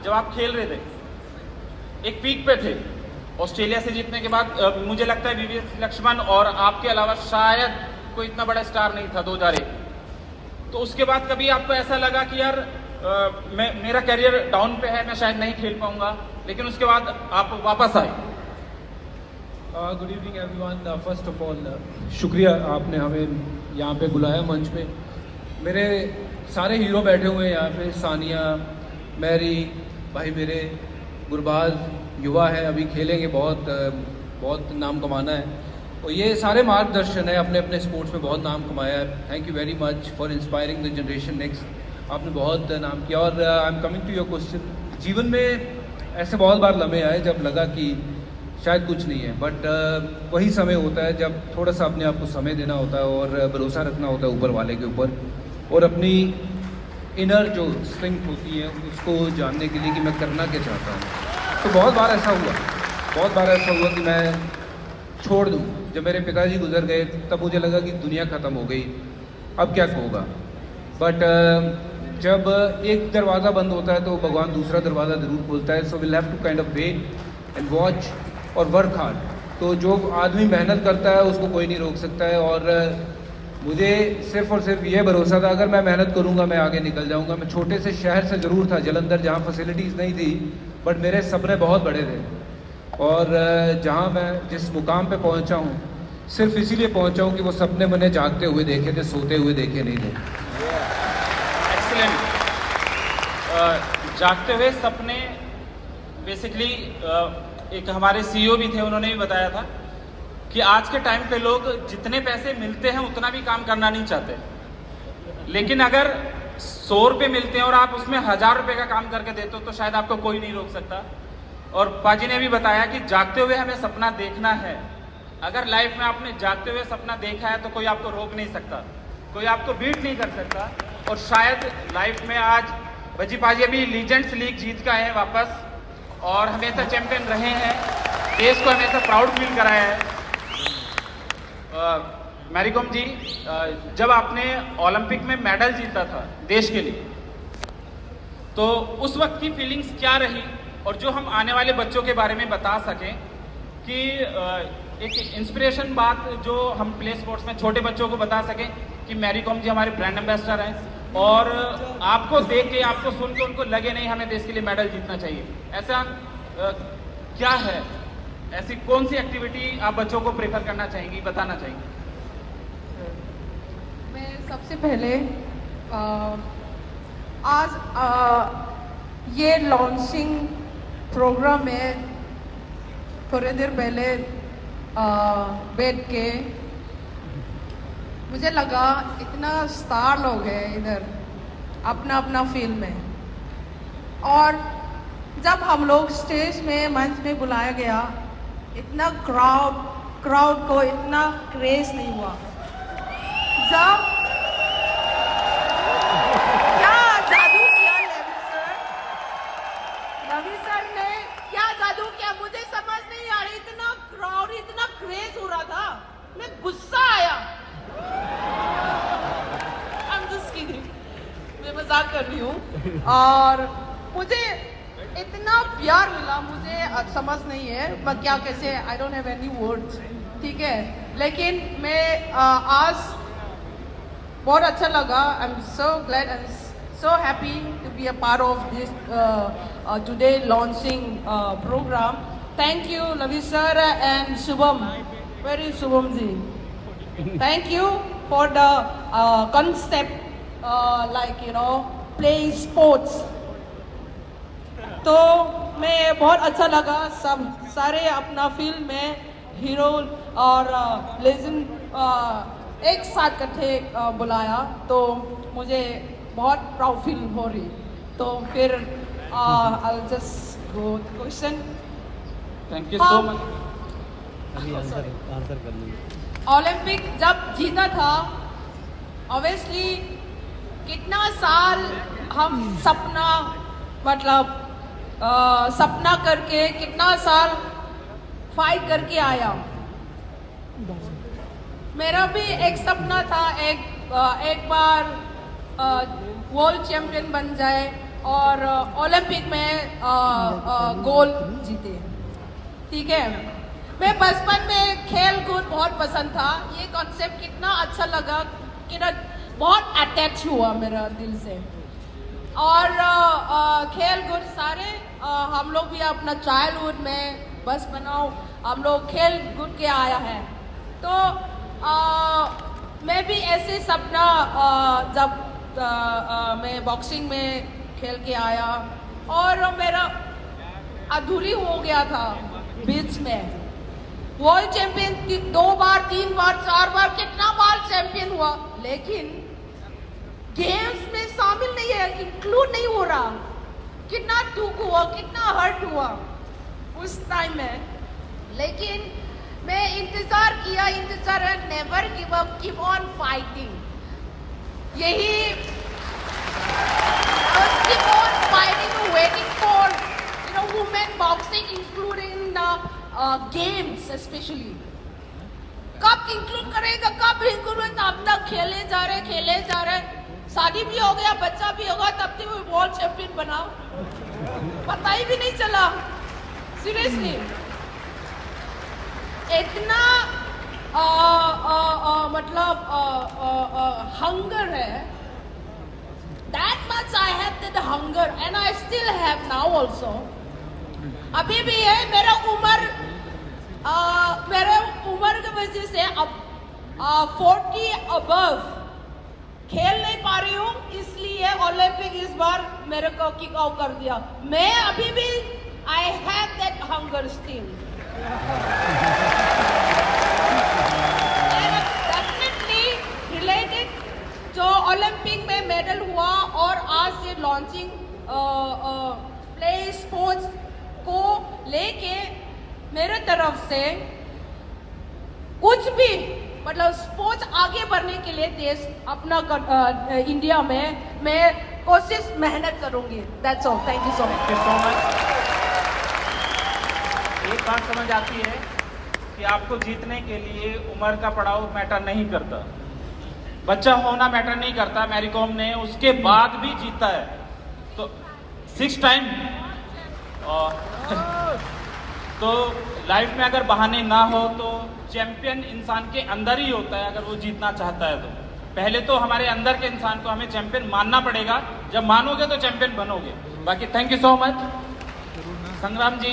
जब आप खेल रहे थे, एक पीक पे थे, ऑस्ट्रेलिया से जीतने के बाद मुझे लगता है वीवीएस लक्ष्मण और आपके अलावा शायद कोई इतना बड़ा स्टार नहीं था 2001। तो उसके बाद कभी आपको ऐसा लगा कि यार मेरा करियर डाउन पे है, मैं शायद नहीं खेल पाऊंगा, लेकिन उसके बाद आप वापस आए? Good evening everyone. First of all शुक्रिया आपने हमें यहाँ पे बुलाया मंच पे। मेरे सारे हीरो बैठे हुए हैं यहाँ पे, सानिया, मैरी, भाई मेरे गुरबाज युवा है, अभी खेलेंगे, बहुत नाम कमाना है, और ये सारे मार्गदर्शन है, अपने अपने स्पोर्ट्स में बहुत नाम कमाया है। Thank you very much for inspiring the generation next. आपने बहुत नाम किया। और I am coming to your question. जीवन में ऐसे बहुत बार लम्हे आए जब लगा कि शायद कुछ नहीं है, बट वही समय होता है जब थोड़ा सा अपने आप को समय देना होता है और भरोसा रखना होता है ऊपर वाले के ऊपर, और अपनी इनर जो स्ट्रेंथ होती है उसको जानने के लिए कि मैं करना क्या चाहता हूँ। तो बहुत बार ऐसा हुआ कि मैं छोड़ दूँ। जब मेरे पिताजी गुजर गए तब मुझे लगा कि दुनिया ख़त्म हो गई, अब क्या होगा। बट जब एक दरवाज़ा बंद होता है तो भगवान दूसरा दरवाज़ा ज़रूर खोलता है। So will have to kind of wait and watch और वर्क हार्ड। तो जो आदमी मेहनत करता है उसको कोई नहीं रोक सकता है, और मुझे सिर्फ और सिर्फ ये भरोसा था अगर मैं मेहनत करूँगा मैं आगे निकल जाऊँगा। मैं छोटे से शहर से ज़रूर था, जलंधर, जहाँ फैसिलिटीज़ नहीं थी, बट मेरे सपने बहुत बड़े थे, और जहाँ मैं जिस मुकाम पे पहुँचा हूँ सिर्फ इसीलिए पहुँचा हूँ कि वो सपने मैंने जागते हुए देखे थे, सोते हुए देखे नहीं थे। एक्सीलेंट। जागते हुए सपने, बेसिकली एक हमारे सीईओ भी थे, उन्होंने भी बताया था कि आज के टाइम पे लोग जितने पैसे मिलते हैं उतना भी काम करना नहीं चाहते, लेकिन अगर 100 रुपये मिलते हैं और आप उसमें 1000 रुपये का काम करके देते हो तो शायद आपको कोई नहीं रोक सकता। और पाजी ने भी बताया कि जागते हुए हमें सपना देखना है। अगर लाइफ में आपने जागते हुए सपना देखा है तो कोई आपको रोक नहीं सकता, कोई आपको बीट नहीं कर सकता। और शायद लाइफ में आज भजी पाजी अभी लीजेंड्स लीग जीत के आए हैं वापस, और हमेशा चैंपियन रहे हैं, देश को हमेशा प्राउड फील कराया है। मैरी कॉम जी, जब आपने ओलंपिक में मेडल जीता था देश के लिए, तो उस वक्त की फीलिंग्स क्या रही, और जो हम आने वाले बच्चों के बारे में बता सकें कि एक इंस्पिरेशन बात जो हम प्ले स्पोर्ट्स में छोटे बच्चों को बता सकें कि मैरी कॉम जी हमारे ब्रांड एम्बेसडर हैं, और आपको देख के, आपको सुन के उनको लगे नहीं हमें देश के लिए मेडल जीतना चाहिए। ऐसा क्या है, ऐसी कौन सी एक्टिविटी आप बच्चों को प्रेफर करना चाहेंगी, बताना चाहेंगी? मैं सबसे पहले आज ये लॉन्चिंग प्रोग्राम में थोड़ी देर पहले बैठ के मुझे लगा इतना स्टार लोग हैं इधर अपना अपना फील्ड में, और जब हम लोग स्टेज में मंच में बुलाया गया इतना क्राउड को इतना क्रेज नहीं हुआ। जब क्या जादू किया रवि सर ने, क्या जादू किया मुझे समझ नहीं आ रही। इतना क्राउड, इतना क्रेज हो रहा था, मैं गुस्सा आया। I'm just kidding, मैं मजाक कर रही हूँ। और मुझे इतना प्यार मिला, मुझे समझ नहीं है मैं क्या कैसे, I don't have any words, ठीक है। लेकिन मैं आज बहुत अच्छा लगा। I am so glad and so happy to be a part of this today launching programme. Thank you Lavi sir and Shubham, very Shubham ji, thank you for the concept like you know play sports। तो मैं बहुत अच्छा लगा, सब सारे अपना field में hero और लेजेंड एक साथ इकट्ठे बुलाया, तो मुझे बहुत प्राउड फील हो रही। तो फिर I'll just go to question। Thank you so much. Answer कर लीजिए। ओलंपिक जब जीता था, ऑब्वियसली कितना साल हम सपना, मतलब सपना करके कितना साल फाइट करके आया। मेरा भी एक सपना था, एक बार वर्ल्ड चैंपियन बन जाए, और ओलंपिक में गोल्ड जीते। ठीक है, मैं बचपन में खेल कूद बहुत पसंद था। ये कॉन्सेप्ट कितना अच्छा लगा कि बहुत अटैच हुआ मेरा दिल से। और खेल कूद सारे हम लोग भी अपना चाइल्डहुड में बस बनाओ हम लोग खेल कूद के आया है। तो मैं भी ऐसे सपना जब मैं बॉक्सिंग में खेल के आया और मेरा अधूरी हो गया था बीच में। वर्ल्ड चैंपियन 2 बार 3 बार 4 बार कितना बार चैंपियन हुआ, लेकिन गेम्स में शामिल नहीं है, इंक्लूड नहीं हो रहा। कितना दुख हुआ, कितना हर्ट हुआ उस टाइम में। लेकिन मैं इंतजार किया, इंतजार, never give up, keep on fighting. यही keep on fighting, waiting for women boxing including the games specially. कब इंक्लूड करेगा, कब इंक्लूड, तब तक खेले जा रहे। शादी भी हो गया, बच्चा भी होगा, तब तक वो वर्ल्ड चैंपियन बना, पता ही भी नहीं चला। सीरियसली इतना मतलब हंगर है। That much I had that hunger and I still have now also. अभी भी है। मेरे उम्र की वजह से अब 40 अबव खेल नहीं पा रही हूँ, इसलिए ओलंपिक इस बार मेरे को किक आउट कर दिया। मैं अभी भी I have that hunger still. Definitely related जो ओलंपिक में मेडल हुआ और आज से लॉन्चिंग प्ले स्पोर्ट्स को लेके मेरे तरफ से कुछ भी मतलब स्पोर्ट्स आगे बढ़ने के लिए देश अपना इंडिया में मैं कोशिश मेहनत करूंगी। That's all, thank you so much. एक बात समझ आती है कि आपको जीतने के लिए उम्र का पड़ाव मैटर नहीं करता, बच्चा होना मैटर नहीं करता। मैरी कॉम ने उसके बाद भी जीता है, तो 6 टाइम। तो लाइफ में अगर बहाने ना हो तो चैंपियन इंसान के अंदर ही होता है। अगर वो जीतना चाहता है तो पहले तो हमारे अंदर के इंसान को हमें चैंपियन मानना पड़ेगा, जब मानोगे तो चैंपियन बनोगे। बाकी थैंक यू सो मच संग्राम जी,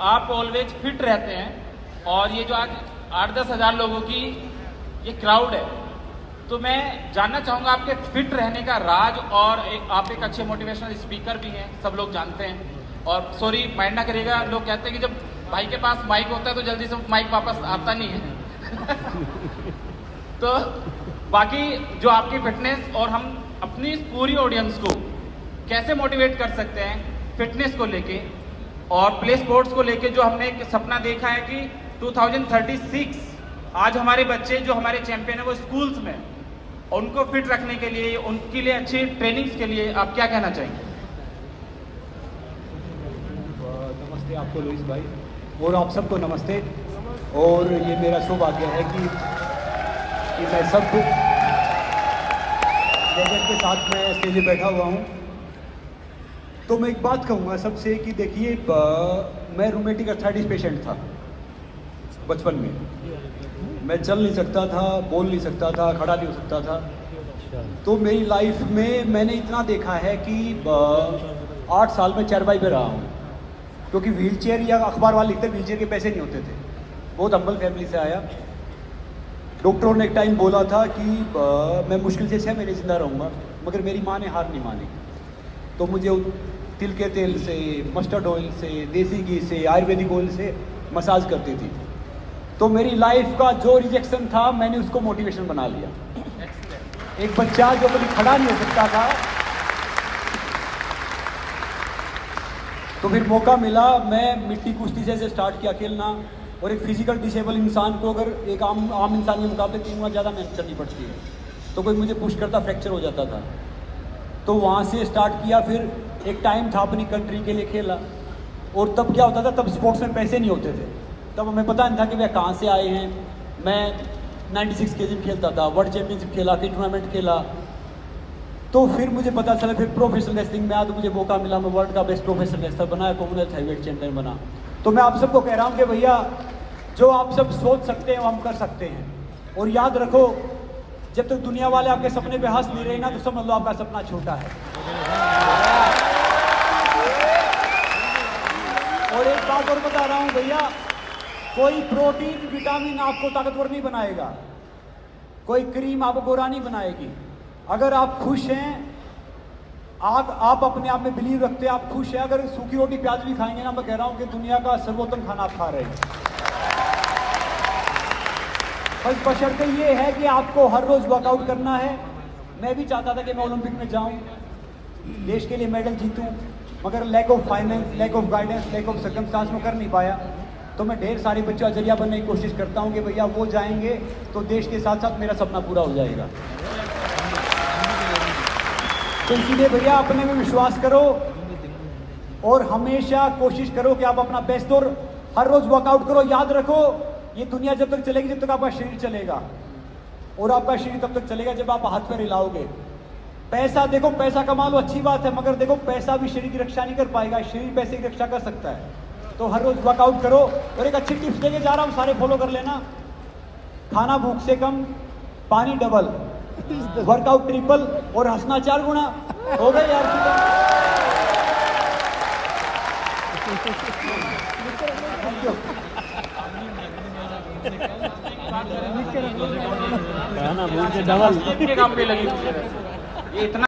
आप ऑलवेज फिट रहते हैं और ये जो आज 8-10 हज़ार लोगों की ये क्राउड है, तो मैं जानना चाहूँगा आपके फिट रहने का राज। और आप एक अच्छे मोटिवेशनल स्पीकर भी हैं, सब लोग जानते हैं। और सॉरी माइंड ना करिएगा, लोग कहते हैं कि जब भाई के पास माइक होता है तो जल्दी से माइक वापस आता नहीं है तो बाकी जो आपकी फिटनेस और हम अपनी पूरी ऑडियंस को कैसे मोटिवेट कर सकते हैं फिटनेस को लेके और प्ले स्पोर्ट्स को लेके, जो हमने एक सपना देखा है कि 2036 आज हमारे बच्चे जो हमारे चैंपियन है वो स्कूल्स में, उनको फिट रखने के लिए, उनके लिए अच्छी ट्रेनिंग्स के लिए आप क्या कहना चाहेंगे? नमस्ते आपको लुइस भाई और आप सबको नमस्ते। और ये मेरा सौभाग्य है कि मैं सब लेजेंड के साथ मैं स्टेज पे बैठा हुआ हूँ। तो मैं एक बात कहूँगा सबसे कि देखिए, मैं रूमेटिक अर्थराइटिस पेशेंट था बचपन में। मैं चल नहीं सकता था, बोल नहीं सकता था, खड़ा नहीं हो सकता था। तो मेरी लाइफ में मैंने इतना देखा है कि 8 साल में चरपाई पे रहा हूँ, क्योंकि व्हीलचेयर या अखबार वाले लिखते व्हीलचेयर के पैसे नहीं होते थे। बहुत हम्बल फैमिली से आया। डॉक्टरों ने एक टाइम बोला था कि मैं मुश्किल से 6 महीने जिंदा रहूँगा, मगर मेरी माँ ने हार नहीं मानी। तो मुझे तिल के तेल से, मस्टर्ड ऑयल से, देसी घी से, आयुर्वेदिक ऑयल से मसाज करती थी। तो मेरी लाइफ का जो रिजेक्शन था मैंने उसको मोटिवेशन बना लिया। एक बच्चा जो कभी खड़ा नहीं हो सकता था, तो फिर मौका मिला, मैं मिट्टी कुश्ती से स्टार्ट किया खेलना। और एक फिजिकल डिसेबल इंसान को अगर एक आम इंसान के मुकाबले 3 गुना ज़्यादा मेहनत करनी पड़ती है, तो कोई मुझे पुश करता फ्रैक्चर हो जाता था। तो वहाँ से स्टार्ट किया। फिर एक टाइम था अपनी कंट्री के लिए खेला। और तब क्या होता था, तब स्पोर्ट्स में पैसे नहीं होते थे। तब हमें पता नहीं था कि वह कहाँ से आए हैं। मैं 96 kg खेलता था, वर्ल्ड चैम्पियनशिप खेला, फिर टूर्नामेंट खेला। तो फिर मुझे पता चला, फिर प्रोफेशनल रेसलिंग में आया तो मुझे मौका मिला, मैं वर्ल्ड का बेस्ट प्रोफेशनल रेसलर बना, कॉमनवेल्थ हैवीवेट चैंपियन बना। तो मैं आप सबको कह रहा हूँ कि भैया जो आप सब सोच सकते हैं वो हम कर सकते हैं। और याद रखो, जब तक दुनिया वाले आपके सपने पे हंस नहीं रहे ना, तो समझ लो आपका सपना छोटा है। और एक बात और बता रहा हूँ भैया, कोई प्रोटीन विटामिन आपको ताकतवर नहीं बनाएगा, कोई क्रीम आपको गोरा नहीं बनाएगी। अगर आप खुश हैं, आप अपने आप में बिलीव रखते हैं, आप खुश हैं, अगर सूखी रोटी प्याज भी खाएंगे ना, मैं कह रहा हूं कि दुनिया का सर्वोत्तम खाना आप खा रहे हैं। बस बशर्ते ये है कि आपको हर रोज वर्कआउट करना है। मैं भी चाहता था कि मैं ओलंपिक में जाऊं, देश के लिए मेडल जीतूं, मगर lack of finance, lack of guidance, lack of circumstances में कर नहीं पाया। तो मैं ढेर सारे बच्चों का जरिया बनने की कोशिश करता हूं कि भैया वो जाएंगे तो देश के साथ साथ मेरा सपना पूरा हो जाएगा। तो इसीलिए भैया अपने में विश्वास करो और हमेशा कोशिश करो कि आप अपना बेस्ट दो, हर रोज वर्कआउट करो। याद रखो, ये दुनिया जब तक चलेगी जब तक आपका शरीर चलेगा, और आपका शरीर तब तक चलेगा जब आप हाथ पैर हिलाओगे। पैसा देखो, पैसा कमा लो अच्छी बात है, मगर देखो पैसा भी शरीर की रक्षा नहीं कर पाएगा, शरीर पैसे की रक्षा कर सकता है। तो हर रोज वर्कआउट करो। और एक अच्छी टिप्स देके जा रहा हूँ, सारे फॉलो कर लेना। खाना भूख से कम, पानी डबल, वर्कआउट ट्रिपल और हंसना 4 गुना। हो गए यार। खाना भूख से डबल, काम पे लगी ये इतना